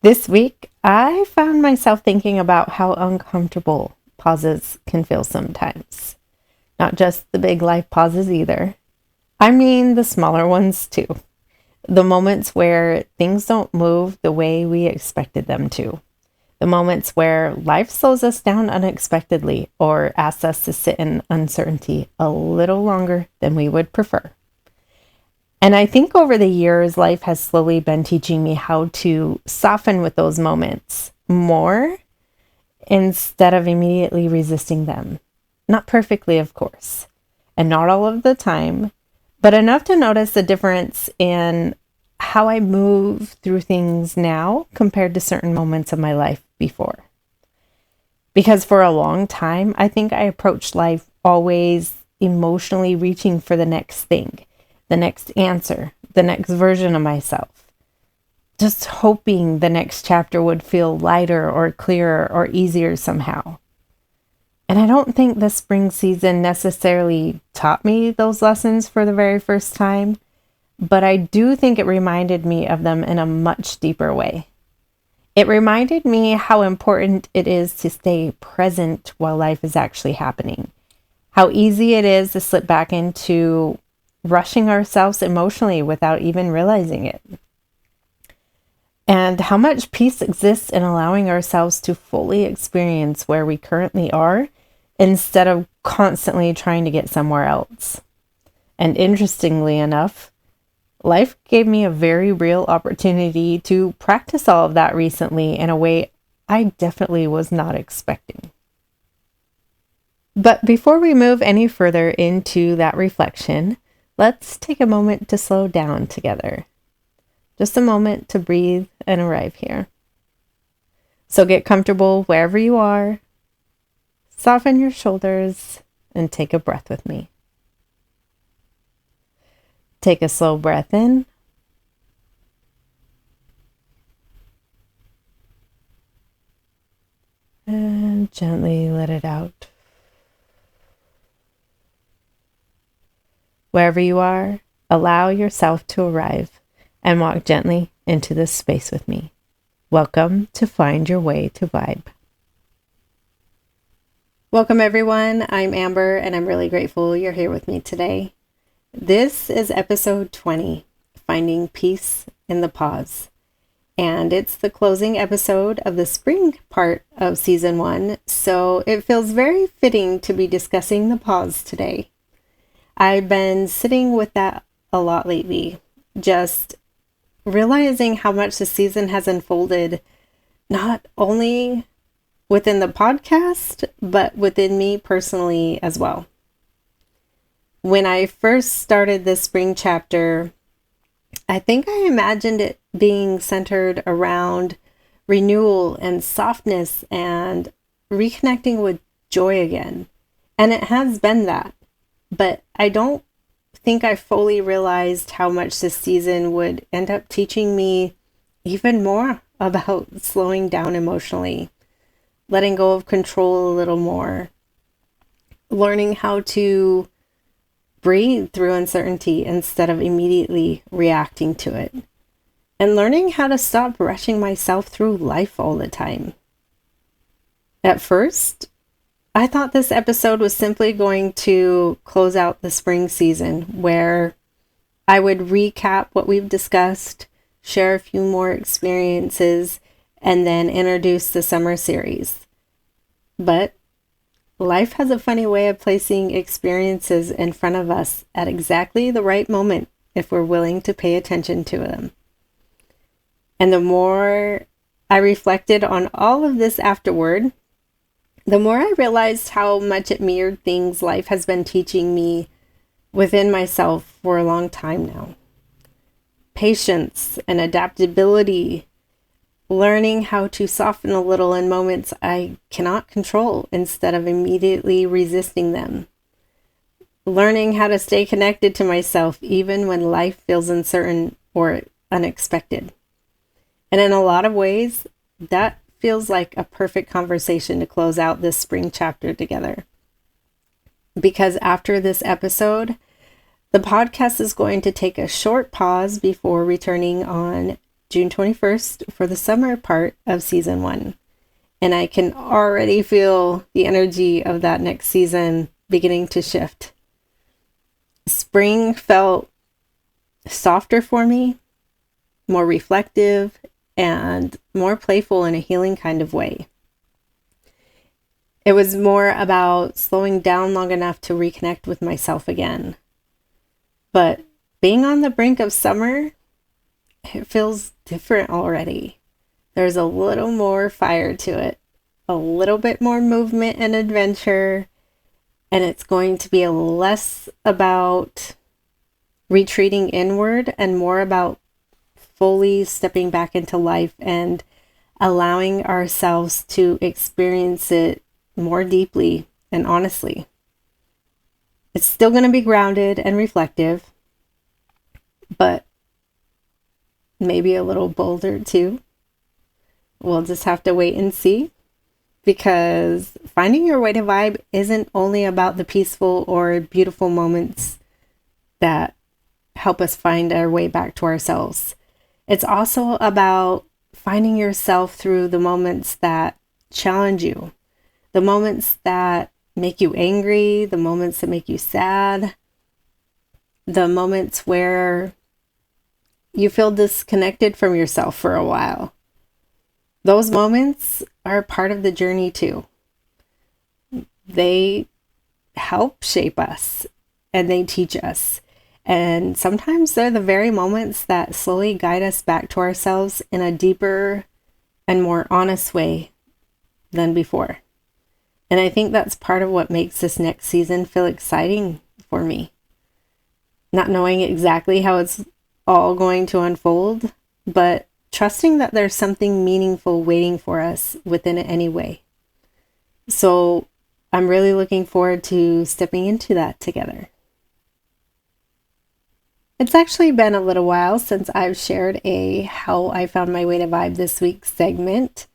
This week, I found myself thinking about how uncomfortable pauses can feel sometimes. Not just the big life pauses either. I mean the smaller ones too. The moments where things don't move the way we expected them to. The moments where life slows us down unexpectedly or asks us to sit in uncertainty a little longer than we would prefer. And I think over the years, life has slowly been teaching me how to soften with those moments more instead of immediately resisting them. Not perfectly, of course, and not all of the time, but enough to notice the difference in how I move through things now compared to certain moments of my life before. Because for a long time, I think I approached life always emotionally reaching for the next thing, the next answer, the next version of myself. Just hoping the next chapter would feel lighter or clearer or easier somehow. And I don't think the spring season necessarily taught me those lessons for the very first time, but I do think it reminded me of them in a much deeper way. It reminded me how important it is to stay present while life is actually happening. How easy it is to slip back into rushing ourselves emotionally without even realizing it. And how much peace exists in allowing ourselves to fully experience where we currently are instead of constantly trying to get somewhere else. And interestingly enough, life gave me a very real opportunity to practice all of that recently in a way I definitely was not expecting. But before we move any further into that reflection, let's take a moment to slow down together. Just a moment to breathe and arrive here. So get comfortable wherever you are. Soften your shoulders and take a breath with me. Take a slow breath in. And gently let it out. Wherever you are, allow yourself to arrive and walk gently into this space with me. Welcome to Find Your Way2Vyb. Welcome everyone, I'm Amber and I'm really grateful you're here with me today. This is episode 20, Finding Peace in the Pause. And it's the closing episode of the spring part of season 1, so it feels very fitting to be discussing the pause today. I've been sitting with that a lot lately, just realizing how much the season has unfolded, not only within the podcast, but within me personally as well. When I first started this spring chapter, I think I imagined it being centered around renewal and softness and reconnecting with joy again. And it has been that. But I don't think I fully realized how much this season would end up teaching me even more about slowing down emotionally, letting go of control a little more, learning how to breathe through uncertainty instead of immediately reacting to it, and learning how to stop rushing myself through life all the time. At first, I thought this episode was simply going to close out the spring season where I would recap what we've discussed, share a few more experiences, and then introduce the summer series. But life has a funny way of placing experiences in front of us at exactly the right moment if we're willing to pay attention to them. And the more I reflected on all of this afterward, the more I realized how much it mirrored things life has been teaching me within myself for a long time now. Patience and adaptability, learning how to soften a little in moments I cannot control instead of immediately resisting them. Learning how to stay connected to myself even when life feels uncertain or unexpected. And in a lot of ways, that feels like a perfect conversation to close out this spring chapter together. Because after this episode, the podcast is going to take a short pause before returning on June 21st for the summer part of season 1. And I can already feel the energy of that next season beginning to shift. Spring felt softer for me, more reflective, and more playful in a healing kind of way. It was more about slowing down long enough to reconnect with myself again. But being on the brink of summer, it feels different already. There's a little more fire to it, a little bit more movement and adventure, and it's going to be less about retreating inward and more about fully stepping back into life and allowing ourselves to experience it more deeply and honestly. It's still going to be grounded and reflective, but maybe a little bolder too. We'll just have to wait and see, because finding your way to vibe isn't only about the peaceful or beautiful moments that help us find our way back to ourselves. It's also about finding yourself through the moments that challenge you, the moments that make you angry, the moments that make you sad, the moments where you feel disconnected from yourself for a while. Those moments are part of the journey too. They help shape us and they teach us. And sometimes they're the very moments that slowly guide us back to ourselves in a deeper and more honest way than before. And I think that's part of what makes this next season feel exciting for me. Not knowing exactly how it's all going to unfold, but trusting that there's something meaningful waiting for us within it anyway. So I'm really looking forward to stepping into that together. It's actually been a little while since I've shared a How I Found My Way to Vibe this week segment.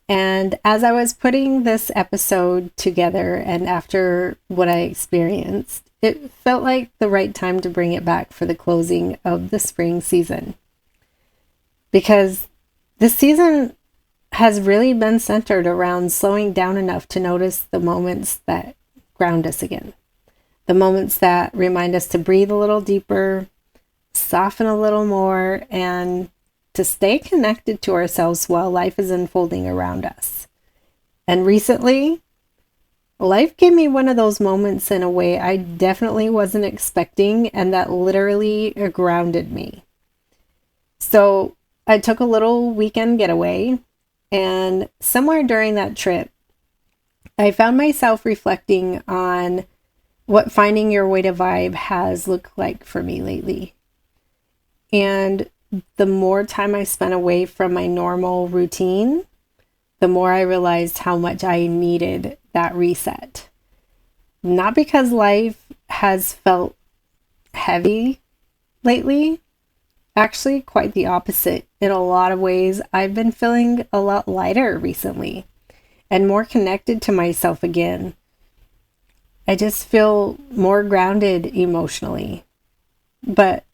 And as I was putting this episode together and after what I experienced, it felt like the right time to bring it back for the closing of the spring season. Because this season has really been centered around slowing down enough to notice the moments that ground us again. The moments that remind us to breathe a little deeper, soften a little more, and to stay connected to ourselves while life is unfolding around us. And recently, life gave me one of those moments in a way I definitely wasn't expecting, and that literally grounded me. So I took a little weekend getaway, and somewhere during that trip, I found myself reflecting on what finding your way to vibe has looked like for me lately. And the more time I spent away from my normal routine, the more I realized how much I needed that reset. Not because life has felt heavy lately, actually quite the opposite. In a lot of ways, I've been feeling a lot lighter recently and more connected to myself again. I just feel more grounded emotionally. But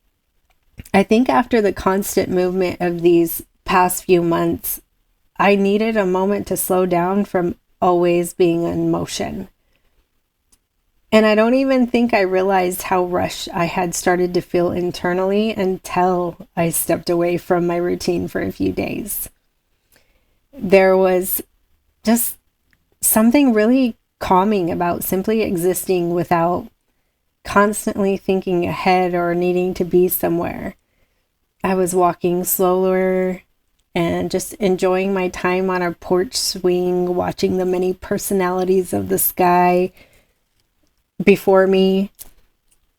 I think after the constant movement of these past few months, I needed a moment to slow down from always being in motion. And I don't even think I realized how rushed I had started to feel internally until I stepped away from my routine for a few days. There was just something really calming about simply existing without constantly thinking ahead or needing to be somewhere. I was walking slower and just enjoying my time on our porch swing, watching the many personalities of the sky before me,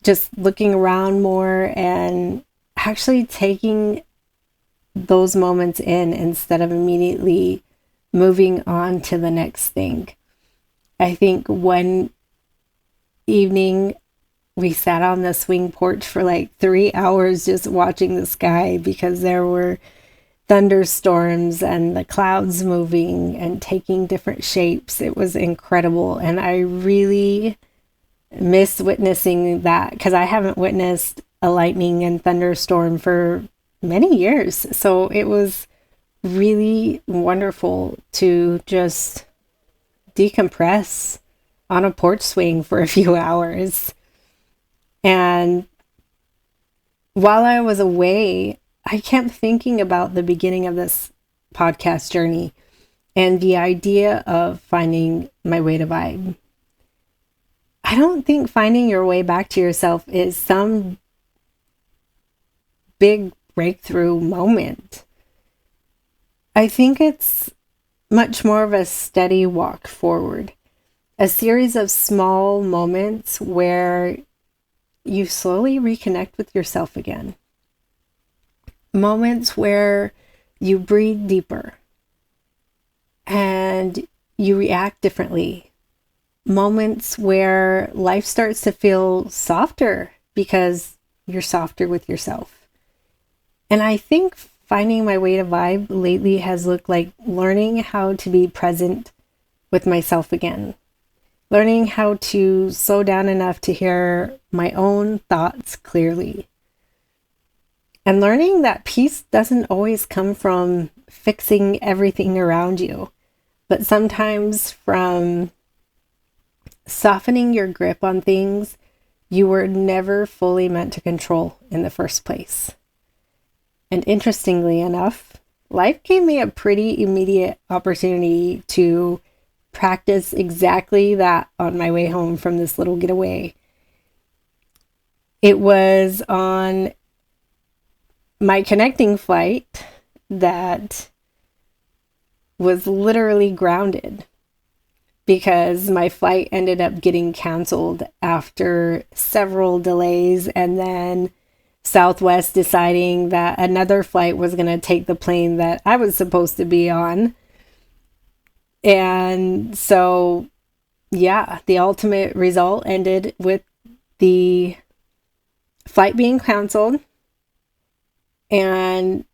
just looking around more and actually taking those moments in instead of immediately moving on to the next thing. I think one evening we sat on the swing porch for like 3 hours just watching the sky because there were thunderstorms and the clouds moving and taking different shapes. It was incredible. And I really miss witnessing that because I haven't witnessed a lightning and thunderstorm for many years. So it was really wonderful to just decompress on a porch swing for a few hours. And while I was away, I kept thinking about the beginning of this podcast journey and the idea of finding my way to vibe. I don't think finding your way back to yourself is some big breakthrough moment. I think it's much more of a steady walk forward, a series of small moments where you slowly reconnect with yourself again. Moments where you breathe deeper and you react differently. Moments where life starts to feel softer because you're softer with yourself. And I think finding my way to vibe lately has looked like learning how to be present with myself again. Learning how to slow down enough to hear my own thoughts clearly. And learning that peace doesn't always come from fixing everything around you, but sometimes from softening your grip on things you were never fully meant to control in the first place. And interestingly enough, life gave me a pretty immediate opportunity to practice exactly that on my way home from this little getaway. It was on my connecting flight that was literally grounded because my flight ended up getting canceled after several delays, and then Southwest deciding that another flight was going to take the plane that I was supposed to be on. And so, yeah, the ultimate result ended with the flight being canceled and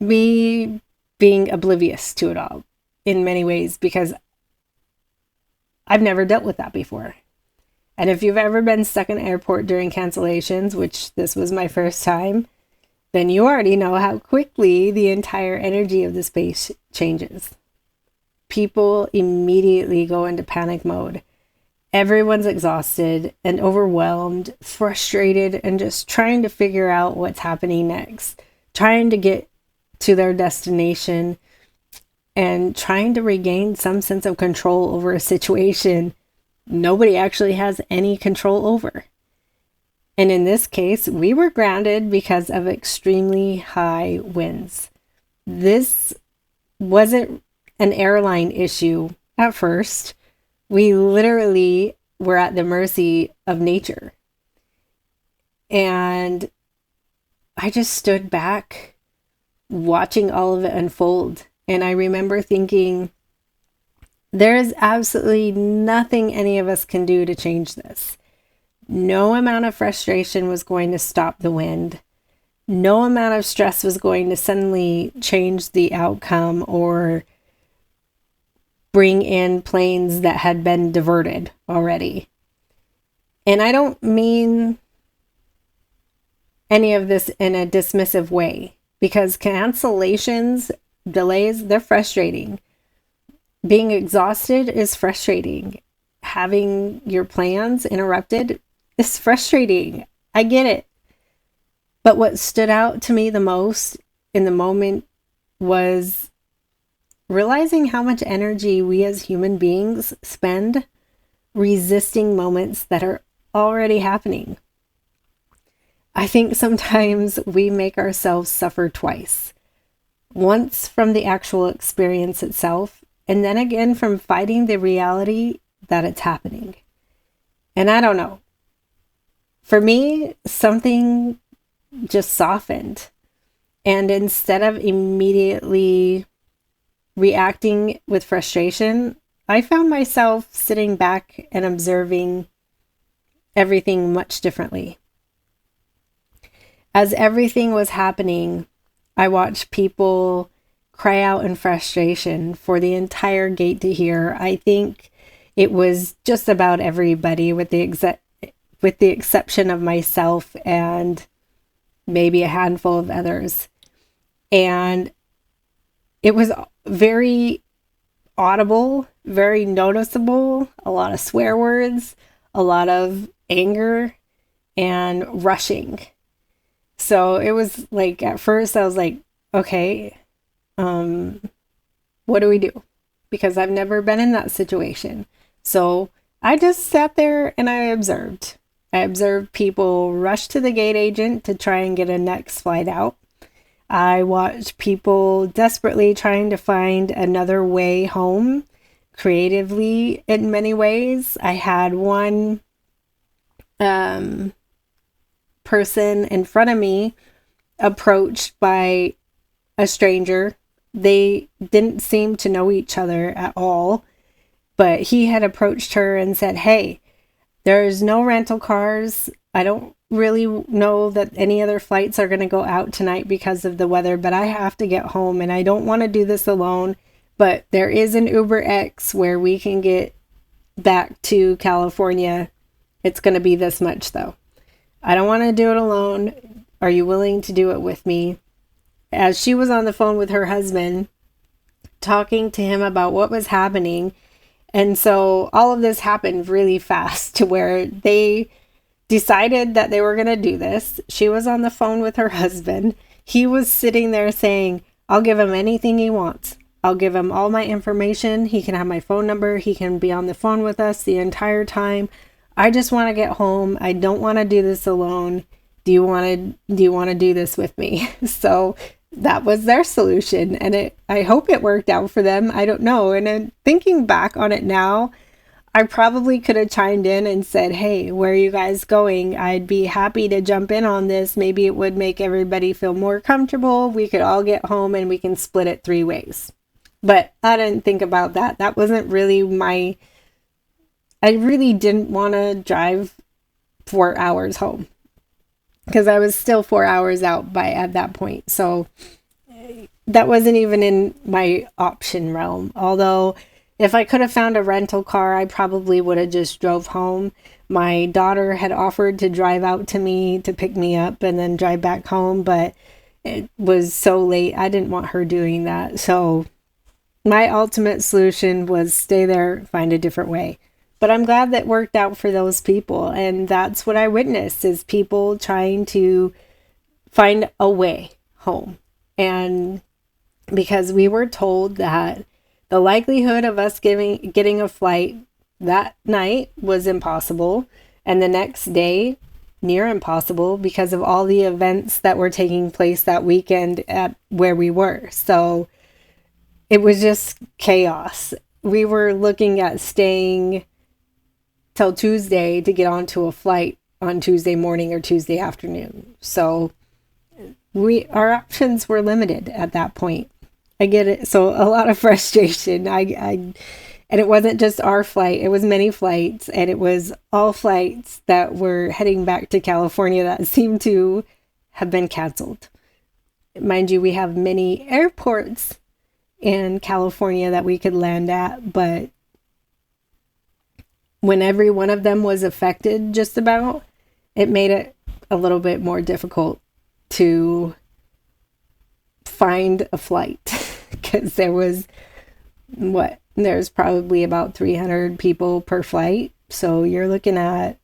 me being oblivious to it all in many ways because I've never dealt with that before. And if you've ever been stuck in an airport during cancellations, which this was my first time, then you already know how quickly the entire energy of the space changes. People immediately go into panic mode. Everyone's exhausted and overwhelmed, frustrated, and just trying to figure out what's happening next, trying to get to their destination and trying to regain some sense of control over a situation nobody actually has any control over. And in this case, we were grounded because of extremely high winds. This wasn't an airline issue at first. We literally were at the mercy of nature. And I just stood back watching all of it unfold. And I remember thinking, there is absolutely nothing any of us can do to change this. No amount of frustration was going to stop the wind. No amount of stress was going to suddenly change the outcome or bring in planes that had been diverted already. And I don't mean any of this in a dismissive way, because cancellations, delays, they're frustrating. Being exhausted is frustrating. Having your plans interrupted is frustrating. I get it. But what stood out to me the most in the moment was realizing how much energy we as human beings spend resisting moments that are already happening. I think sometimes we make ourselves suffer twice. Once from the actual experience itself, and then again from fighting the reality that it's happening. And I don't know. For me, something just softened. And instead of immediately reacting with frustration, I found myself sitting back and observing everything much differently. As everything was happening, I watched people cry out in frustration for the entire gate to hear. I think it was just about everybody with the exception of myself and maybe a handful of others. And it was very audible, very noticeable, a lot of swear words, a lot of anger and rushing. So it was like, at first I was like, okay, what do we do? Because I've never been in that situation. So I just sat there and I observed. I observed people rush to the gate agent to try and get a next flight out. I watched people desperately trying to find another way home, creatively in many ways. I had one person in front of me approached by a stranger. They didn't seem to know each other at all, but he had approached her and said, "Hey, there's no rental cars. I don't really know that any other flights are going to go out tonight because of the weather, but I have to get home and I don't want to do this alone. But there is an Uber X where we can get back to California. It's going to be this much though. I don't want to do it alone. Are you willing to do it with me?" As she was on the phone with her husband, talking to him about what was happening. And so all of this happened really fast to where they decided that they were going to do this. She was on the phone with her husband. He was sitting there saying, "I'll give him anything he wants. I'll give him all my information. He can have my phone number. He can be on the phone with us the entire time. I just want to get home. I don't want to do this alone. Do you want to do this with me?" So that was their solution. And I hope it worked out for them. I don't know. And then thinking back on it now, I probably could have chimed in and said, "Hey, where are you guys going? I'd be happy to jump in on this. Maybe it would make everybody feel more comfortable. We could all get home and we can split it 3 ways." But I didn't think about that. That wasn't really I really didn't want to drive 4 hours home because I was still 4 hours out at that point. So that wasn't even in my option realm. Although if I could have found a rental car, I probably would have just drove home. My daughter had offered to drive out to me to pick me up and then drive back home, but it was so late. I didn't want her doing that. So my ultimate solution was stay there, find a different way. But I'm glad that worked out for those people. And that's what I witnessed, is people trying to find a way home. And because we were told that the likelihood of us getting a flight that night was impossible, and the next day near impossible because of all the events that were taking place that weekend at where we were. So it was just chaos. We were looking at staying till Tuesday to get onto a flight on Tuesday morning or Tuesday afternoon. So our options were limited at that point. I get it. So a lot of frustration. And it wasn't just our flight. It was many flights, and it was all flights that were heading back to California that seemed to have been canceled. Mind you, we have many airports in California that we could land at, but when every one of them was affected just about, it made it a little bit more difficult to find a flight because there's probably about 300 people per flight. So you're looking at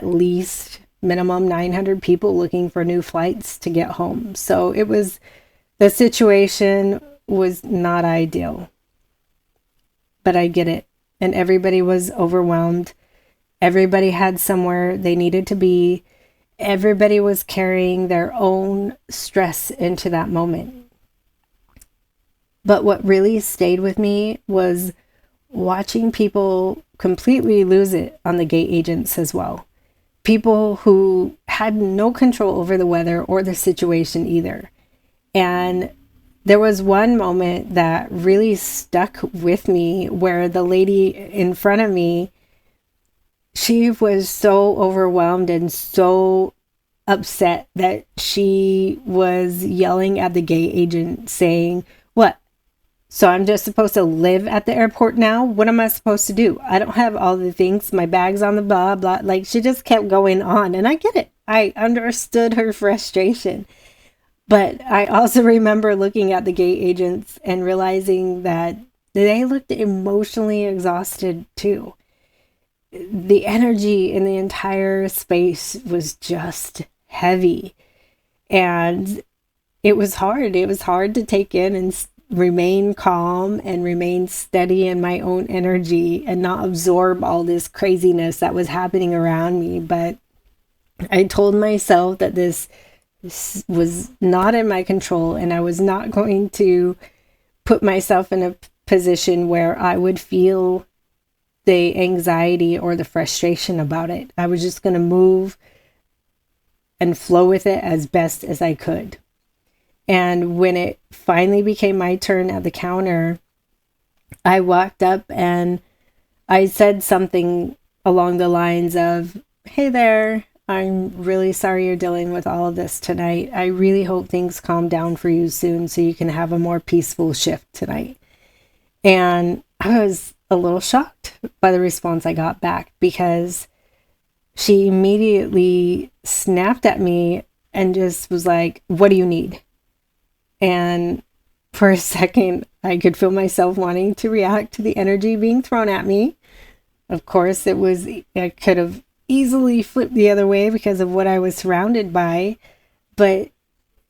least minimum 900 people looking for new flights to get home. So the situation was not ideal, but I get it. And everybody was overwhelmed. Everybody had somewhere they needed to be. Everybody was carrying their own stress into that moment. But what really stayed with me was watching people completely lose it on the gate agents as well. People who had no control over the weather or the situation either. And there was one moment that really stuck with me where the lady in front of me, she was so overwhelmed and so upset that she was yelling at the gate agent saying, "What? So I'm just supposed to live at the airport now? What am I supposed to do? I don't have all the things. My bag's on the blah, blah." Like, she just kept going on. And I get it. I understood her frustration. But I also remember looking at the gate agents and realizing that they looked emotionally exhausted too. The energy in the entire space was just heavy. And it was hard. It was hard to take in and remain calm and remain steady in my own energy and not absorb all this craziness that was happening around me. But I told myself that this was not in my control, and I was not going to put myself in a position where I would feel the anxiety or the frustration about it. I was just going to move and flow with it as best as I could. And when it finally became my turn at the counter, I walked up and I said something along the lines of, "Hey there, I'm really sorry you're dealing with all of this tonight. I really hope things calm down for you soon so you can have a more peaceful shift tonight." And I was a little shocked by the response I got back, because she immediately snapped at me and just was like, "What do you need?" And for a second, I could feel myself wanting to react to the energy being thrown at me. Of course, I could have easily flipped the other way because of what I was surrounded by. But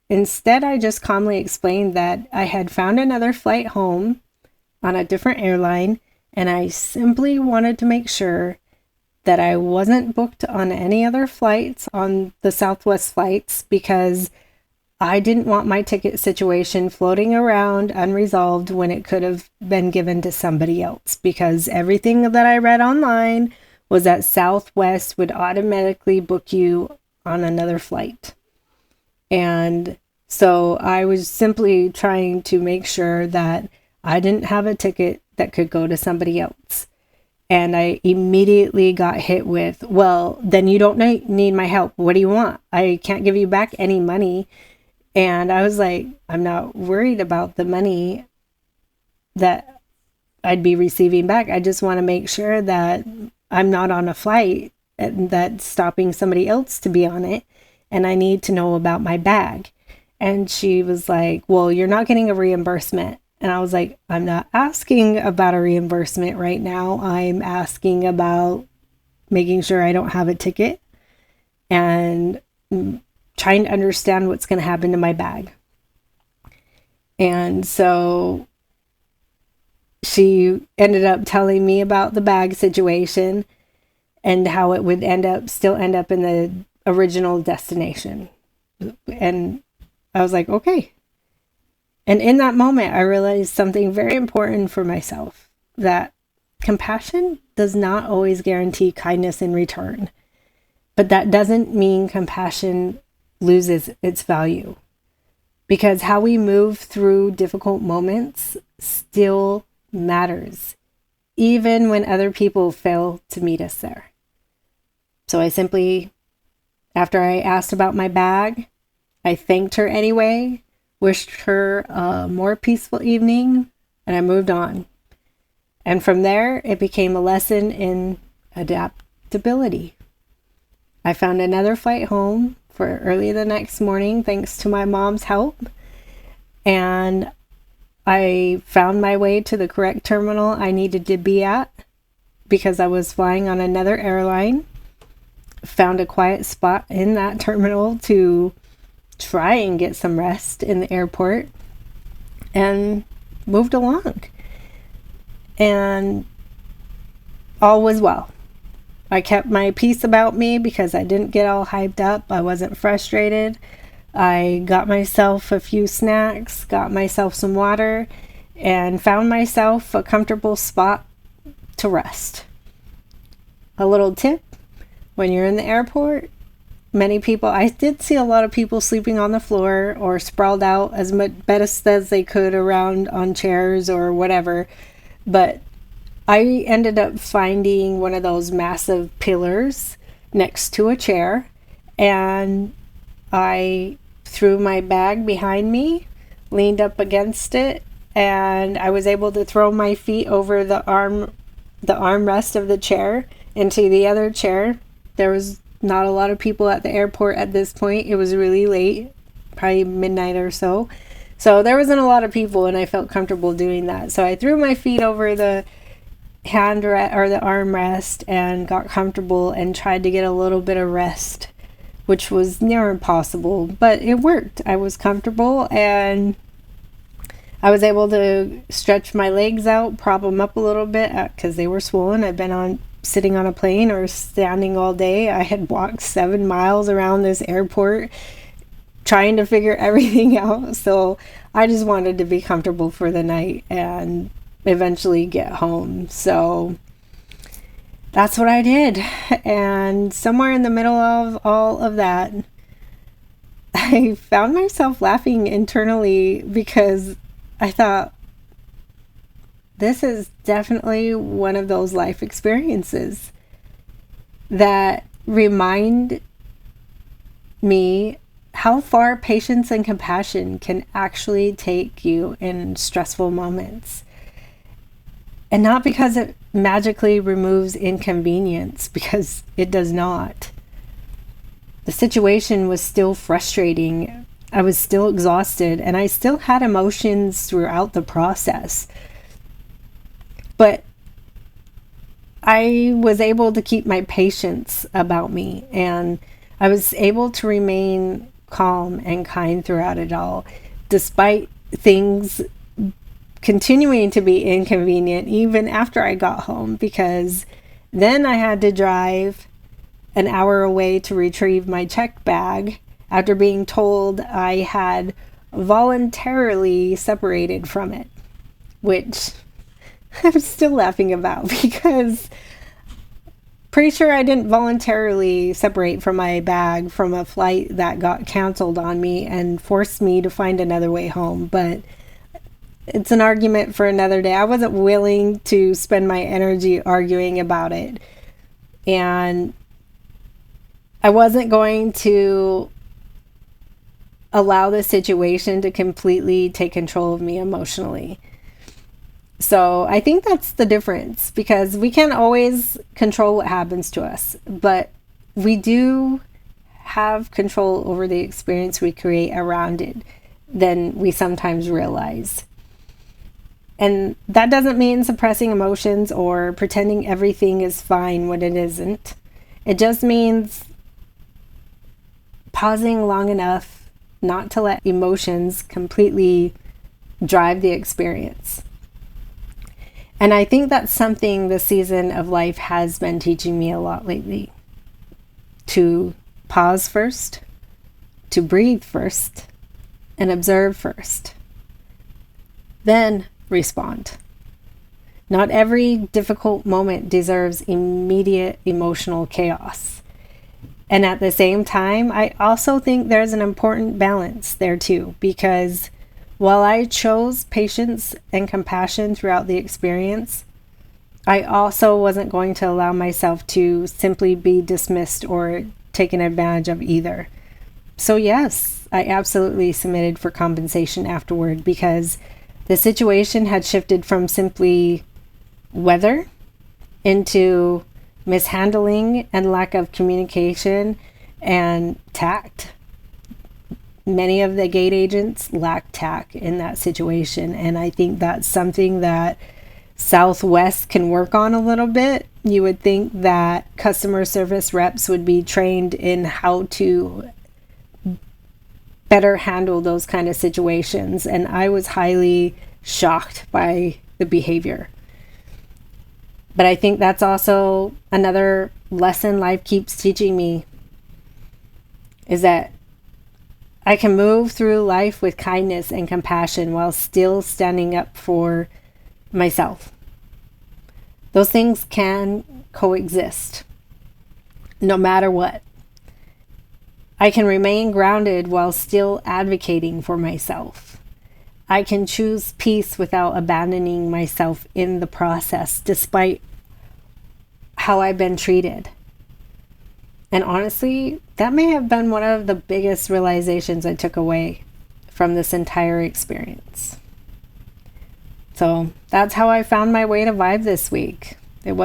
instead, I just calmly explained that I had found another flight home on a different airline, and I simply wanted to make sure that I wasn't booked on any other flights on the Southwest flights, because I didn't want my ticket situation floating around unresolved when it could have been given to somebody else, because everything that I read online was that Southwest would automatically book you on another flight. And so I was simply trying to make sure that I didn't have a ticket that could go to somebody else. And I immediately got hit with, "Well, then you don't need my help. What do you want? I can't give you back any money." And I was like, "I'm not worried about the money that I'd be receiving back. I just want to make sure that I'm not on a flight and that's stopping somebody else to be on it. And I need to know about my bag." And she was like, "Well, you're not getting a reimbursement." And I was like, "I'm not asking about a reimbursement right now. I'm asking about making sure I don't have a ticket and trying to understand what's going to happen to my bag." And so she ended up telling me about the bag situation and how it would still end up in the original destination. And I was like, okay. And in that moment, I realized something very important for myself, that compassion does not always guarantee kindness in return. But that doesn't mean compassion loses its value, because how we move through difficult moments still matters, even when other people fail to meet us there. So I simply, after I asked about my bag, I thanked her anyway, wished her a more peaceful evening, and I moved on. And from there, it became a lesson in adaptability. I found another flight home for early the next morning, thanks to my mom's help. And I found my way to the correct terminal I needed to be at, because I was flying on another airline. Found a quiet spot in that terminal to try and get some rest in the airport, and moved along. And all was well. I kept my peace about me because I didn't get all hyped up. I wasn't frustrated. I got myself a few snacks, got myself some water, and found myself a comfortable spot to rest. A little tip: when you're in the airport, I did see a lot of people sleeping on the floor or sprawled out as best as they could around on chairs or whatever. But I ended up finding one of those massive pillars next to a chair, and I threw my bag behind me, leaned up against it, and I was able to throw my feet over the armrest of the chair into the other chair. There was not a lot of people at the airport at this point. It was really late, probably midnight or so. So there wasn't a lot of people, and I felt comfortable doing that. So I threw my feet over the the armrest and got comfortable and tried to get a little bit of rest, which was near impossible, but it worked. I was comfortable and I was able to stretch my legs out, prop them up a little bit because they were swollen. I've been sitting on a plane or standing all day. I had walked 7 miles around this airport trying to figure everything out. So I just wanted to be comfortable for the night and eventually get home. So that's what I did. And somewhere in the middle of all of that, I found myself laughing internally because I thought, this is definitely one of those life experiences that remind me how far patience and compassion can actually take you in stressful moments. And not because it magically removes inconvenience, because it does not. The situation was still frustrating. I was still exhausted, and I still had emotions throughout the process. But I was able to keep my patience about me, and I was able to remain calm and kind throughout it all, despite things continuing to be inconvenient even after I got home, because then I had to drive an hour away to retrieve my check bag after being told I had voluntarily separated from it, which I'm still laughing about because pretty sure I didn't voluntarily separate from my bag from a flight that got canceled on me and forced me to find another way home. But it's an argument for another day. I wasn't willing to spend my energy arguing about it. And I wasn't going to allow the situation to completely take control of me emotionally. So I think that's the difference, because we can't always control what happens to us, but we do have control over the experience we create around it than we sometimes realize. And that doesn't mean suppressing emotions or pretending everything is fine when it isn't. It just means pausing long enough not to let emotions completely drive the experience. And I think that's something the season of life has been teaching me a lot lately. To pause first, to breathe first, and observe first. Then respond. Not every difficult moment deserves immediate emotional chaos. And at the same time, I also think there's an important balance there too, because while I chose patience and compassion throughout the experience, I also wasn't going to allow myself to simply be dismissed or taken advantage of either. So yes, I absolutely submitted for compensation afterward, because the situation had shifted from simply weather into mishandling and lack of communication and tact. Many of the gate agents lack tact in that situation, and I think that's something that Southwest can work on a little bit. You would think that customer service reps would be trained in how to better handle those kind of situations, and I was highly shocked by the behavior. But I think that's also another lesson life keeps teaching me, is that I can move through life with kindness and compassion while still standing up for myself. Those things can coexist, no matter what. I can remain grounded while still advocating for myself. I can choose peace without abandoning myself in the process, despite how I've been treated. And honestly, that may have been one of the biggest realizations I took away from this entire experience. So that's how I found my way to vibe this week. It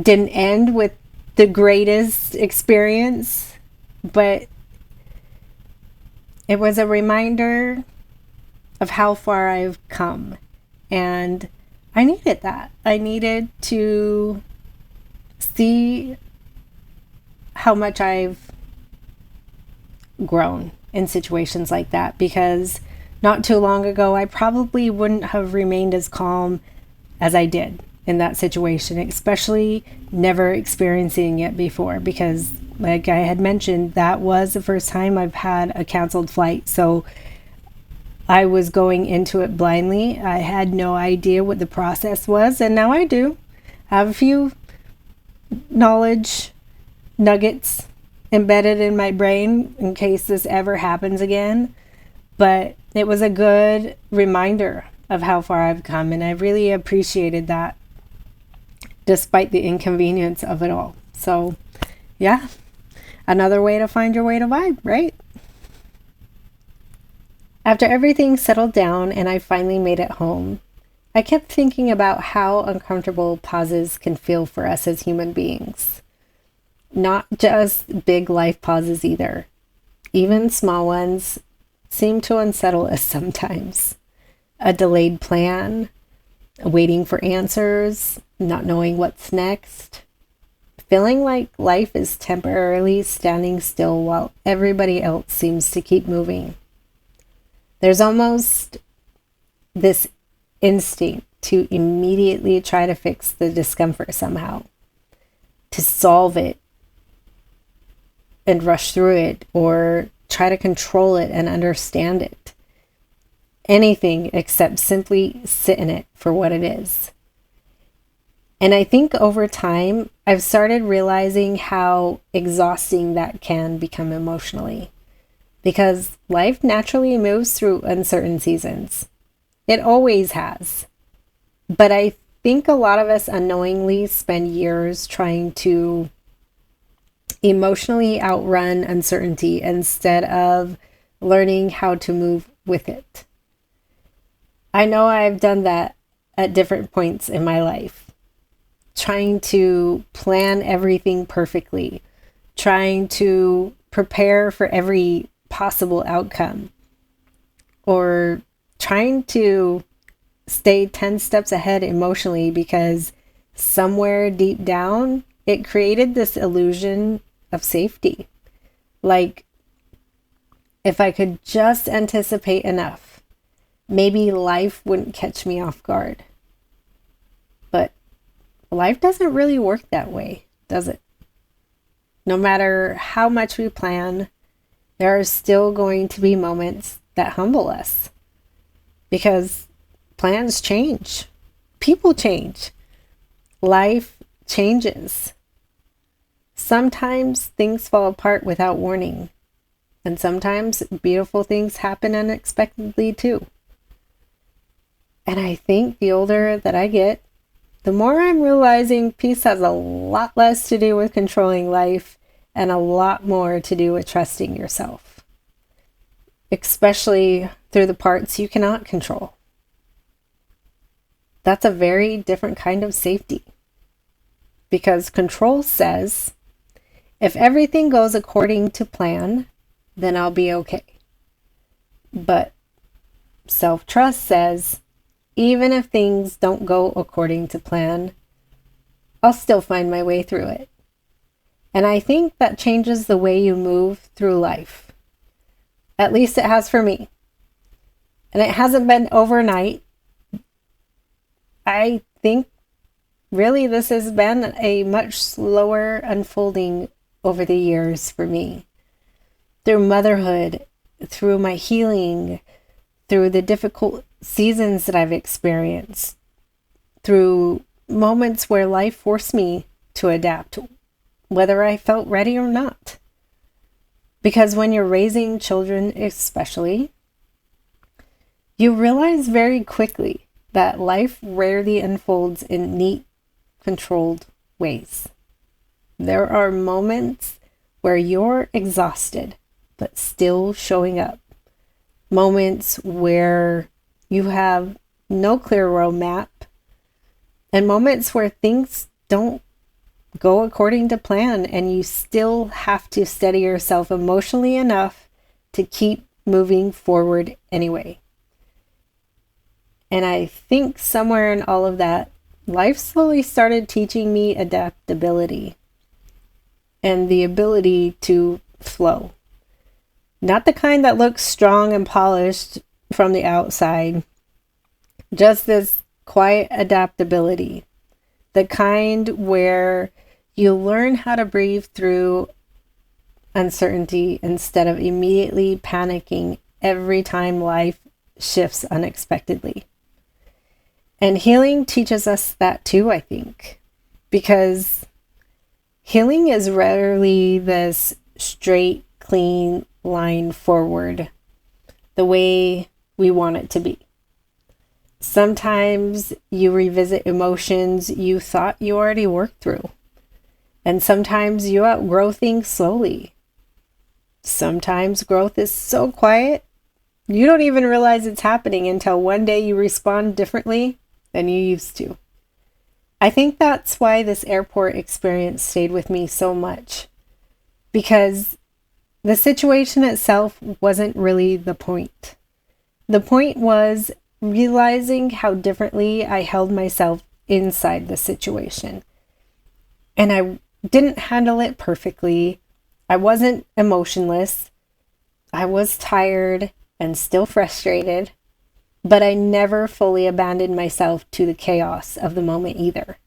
didn't end with the greatest experience, but it was a reminder of how far I've come. And I needed that. I needed to see how much I've grown in situations like that, because not too long ago, I probably wouldn't have remained as calm as I did in that situation, especially never experiencing it before, because like I had mentioned, that was the first time I've had a canceled flight. So I was going into it blindly. I had no idea what the process was, and now I do. I have a few knowledge nuggets embedded in my brain in case this ever happens again. But it was a good reminder of how far I've come, and I really appreciated that despite the inconvenience of it all. So, yeah, another way to find your way to vibe, right? After everything settled down and I finally made it home, I kept thinking about how uncomfortable pauses can feel for us as human beings. Not just big life pauses either. Even small ones seem to unsettle us sometimes. A delayed plan, waiting for answers, not knowing what's next, feeling like life is temporarily standing still while everybody else seems to keep moving. There's almost this instinct to immediately try to fix the discomfort somehow, to solve it and rush through it, or try to control it and understand it. Anything except simply sit in it for what it is. And I think over time, I've started realizing how exhausting that can become emotionally, because life naturally moves through uncertain seasons. It always has. But I think a lot of us unknowingly spend years trying to emotionally outrun uncertainty instead of learning how to move with it. I know I've done that at different points in my life, trying to plan everything perfectly, trying to prepare for every possible outcome, or trying to stay 10 steps ahead emotionally, because somewhere deep down it created this illusion of safety. Like, if I could just anticipate enough, maybe life wouldn't catch me off guard. But life doesn't really work that way, does it? No matter how much we plan, there are still going to be moments that humble us, because plans change, people change, life changes. Sometimes things fall apart without warning, and sometimes beautiful things happen unexpectedly too. And I think the older that I get, the more I'm realizing peace has a lot less to do with controlling life and a lot more to do with trusting yourself, especially through the parts you cannot control. That's a very different kind of safety, because control says, if everything goes according to plan, then I'll be okay. But self-trust says, even if things don't go according to plan, I'll still find my way through it. And I think that changes the way you move through life. At least it has for me. And it hasn't been overnight. I think really this has been a much slower unfolding over the years for me. Through motherhood, through my healing, through the difficult seasons that I've experienced, through moments where life forced me to adapt, whether I felt ready or not. Because when you're raising children especially, you realize very quickly that life rarely unfolds in neat, controlled ways. There are moments where you're exhausted, but still showing up. Moments where you have no clear roadmap, and moments where things don't go according to plan, and you still have to steady yourself emotionally enough to keep moving forward anyway. And I think somewhere in all of that, life slowly started teaching me adaptability and the ability to flow. Not the kind that looks strong and polished from the outside, just this quiet adaptability. The kind where you learn how to breathe through uncertainty instead of immediately panicking every time life shifts unexpectedly. And healing teaches us that too, I think, because healing is rarely this straight, clean line forward the way we want it to be. Sometimes you revisit emotions you thought you already worked through. And sometimes you outgrow things slowly. Sometimes growth is so quiet, you don't even realize it's happening until one day you respond differently than you used to. I think that's why this airport experience stayed with me so much, because the situation itself wasn't really the point. The point was realizing how differently I held myself inside the situation. And I didn't handle it perfectly. I wasn't emotionless. I was tired and still frustrated, but I never fully abandoned myself to the chaos of the moment either.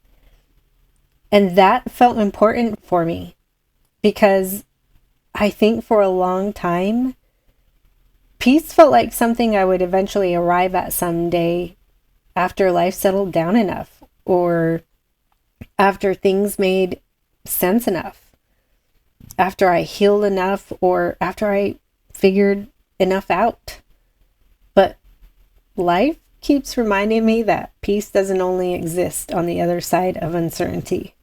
And that felt important for me because I think for a long time, peace felt like something I would eventually arrive at someday after life settled down enough, or after things made sense enough, after I healed enough, or after I figured enough out. But life keeps reminding me that peace doesn't only exist on the other side of uncertainty.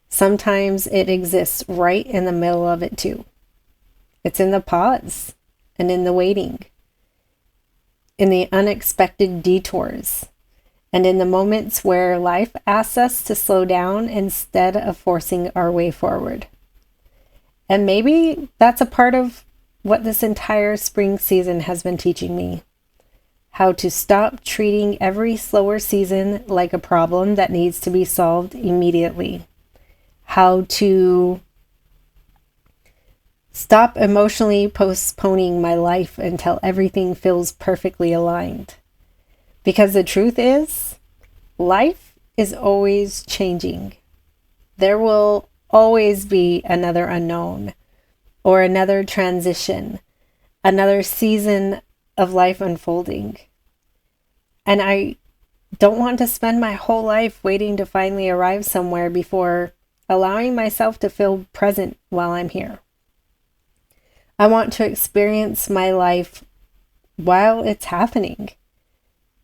Sometimes it exists right in the middle of it too. It's in the pause and in the waiting, in the unexpected detours, and in the moments where life asks us to slow down instead of forcing our way forward. And maybe that's a part of what this entire spring season has been teaching me. How to stop treating every slower season like a problem that needs to be solved immediately. How to stop emotionally postponing my life until everything feels perfectly aligned. Because the truth is, life is always changing. There will always be another unknown, or another transition, another season of life unfolding. And I don't want to spend my whole life waiting to finally arrive somewhere before allowing myself to feel present while I'm here. I want to experience my life while it's happening,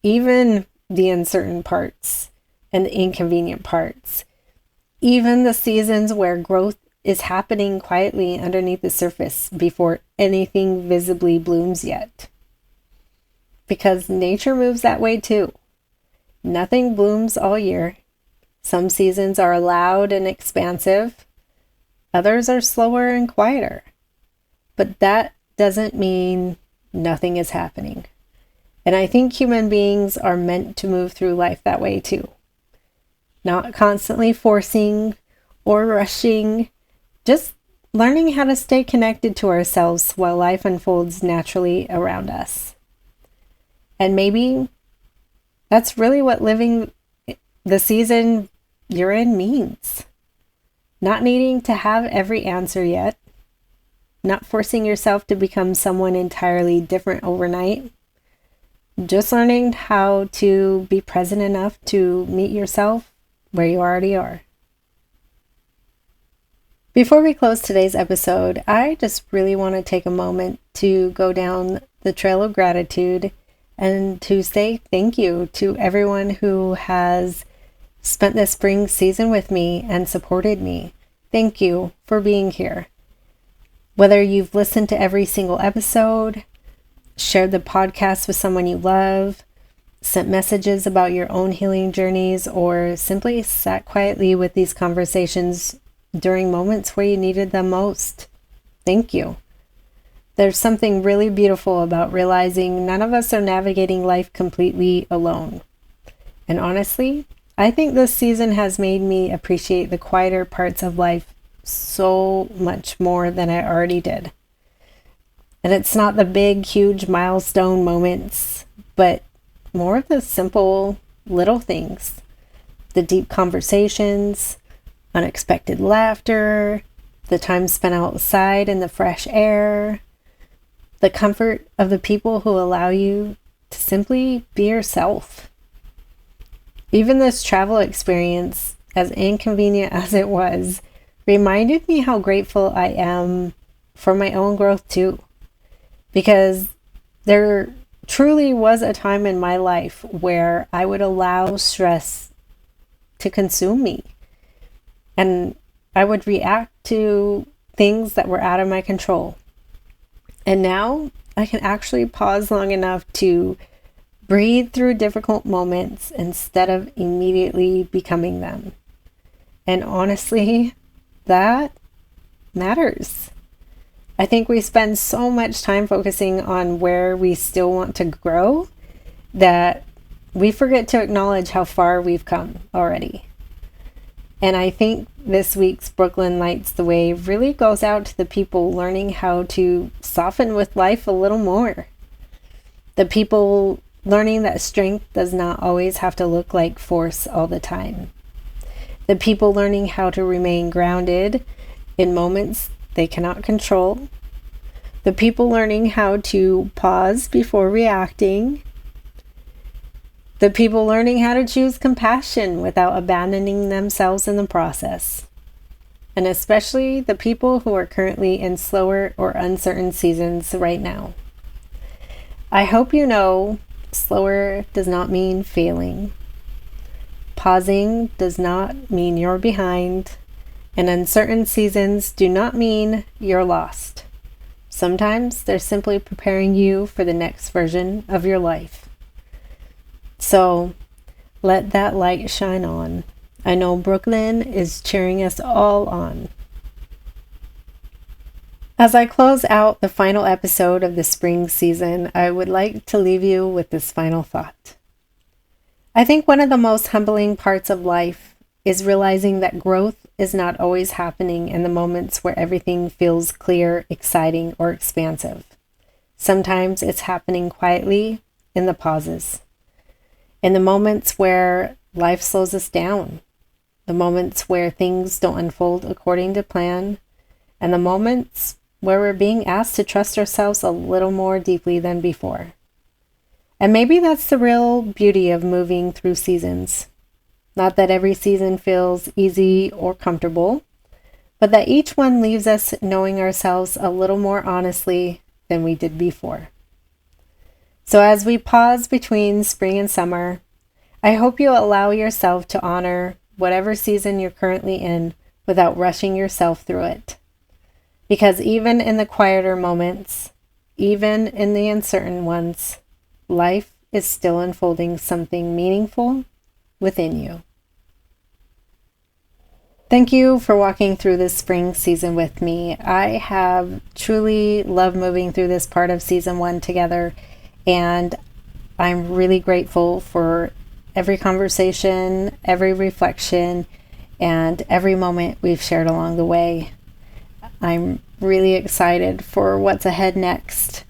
even the uncertain parts and the inconvenient parts, even the seasons where growth is happening quietly underneath the surface before anything visibly blooms yet. Because nature moves that way too. Nothing blooms all year. Some seasons are loud and expansive. Others are slower and quieter. But that doesn't mean nothing is happening. And I think human beings are meant to move through life that way too. Not constantly forcing or rushing, just learning how to stay connected to ourselves while life unfolds naturally around us. And maybe that's really what living the season you're in means. Not needing to have every answer yet. Not forcing yourself to become someone entirely different overnight. Just learning how to be present enough to meet yourself where you already are. Before we close today's episode, I just really want to take a moment to go down the trail of gratitude and to say thank you to everyone who has spent this spring season with me and supported me. Thank you for being here. Whether you've listened to every single episode, shared the podcast with someone you love, sent messages about your own healing journeys, or simply sat quietly with these conversations during moments where you needed them most. Thank you. There's something really beautiful about realizing none of us are navigating life completely alone. And honestly, I think this season has made me appreciate the quieter parts of life so much more than I already did. And it's not the big, huge milestone moments, but more of the simple, little things. The deep conversations, unexpected laughter, the time spent outside in the fresh air, the comfort of the people who allow you to simply be yourself. Even this travel experience, as inconvenient as it was, reminded me how grateful I am for my own growth too. Because there truly was a time in my life where I would allow stress to consume me. And I would react to things that were out of my control. And now I can actually pause long enough to breathe through difficult moments instead of immediately becoming them. And honestly, that matters. I think we spend so much time focusing on where we still want to grow that we forget to acknowledge how far we've come already. And I think this week's Brooklyn Lights the Way really goes out to the people learning how to soften with life a little more. The people learning that strength does not always have to look like force all the time. The people learning how to remain grounded in moments they cannot control. The people learning how to pause before reacting. The people learning how to choose compassion without abandoning themselves in the process. And especially the people who are currently in slower or uncertain seasons right now. I hope you know slower does not mean failing. Pausing does not mean you're behind. And uncertain seasons do not mean you're lost. Sometimes they're simply preparing you for the next version of your life. So let that light shine on. I know Brooklyn is cheering us all on. As I close out the final episode of the spring season, I would like to leave you with this final thought. I think one of the most humbling parts of life is realizing that growth is not always happening in the moments where everything feels clear, exciting, or expansive. Sometimes it's happening quietly in the pauses, in the moments where life slows us down, the moments where things don't unfold according to plan, and the moments where we're being asked to trust ourselves a little more deeply than before. And maybe that's the real beauty of moving through seasons. Not that every season feels easy or comfortable, but that each one leaves us knowing ourselves a little more honestly than we did before. So as we pause between spring and summer, I hope you allow yourself to honor whatever season you're currently in without rushing yourself through it. Because even in the quieter moments, even in the uncertain ones, life is still unfolding something meaningful within you. Thank you for walking through this spring season with me. I have truly loved moving through this part of season 1 together, and I'm really grateful for every conversation, every reflection, and every moment we've shared along the way. I'm really excited for what's ahead next.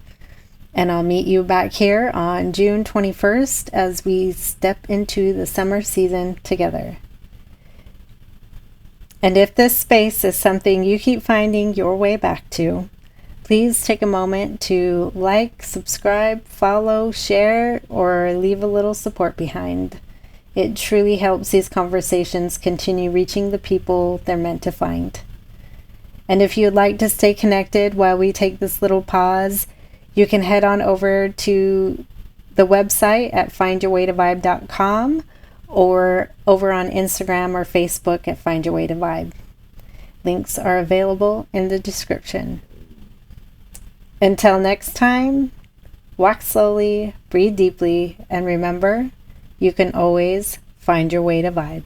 And I'll meet you back here on June 21st as we step into the summer season together. And if this space is something you keep finding your way back to, please take a moment to like, subscribe, follow, share, or leave a little support behind. It truly helps these conversations continue reaching the people they're meant to find. And if you'd like to stay connected while we take this little pause, you can head on over to the website at findyourway2vyb.com or over on Instagram or Facebook at Find Your Way to Vibe. Links are available in the description. Until next time, Walk slowly, breathe deeply, and remember, you can always find your way to vibe.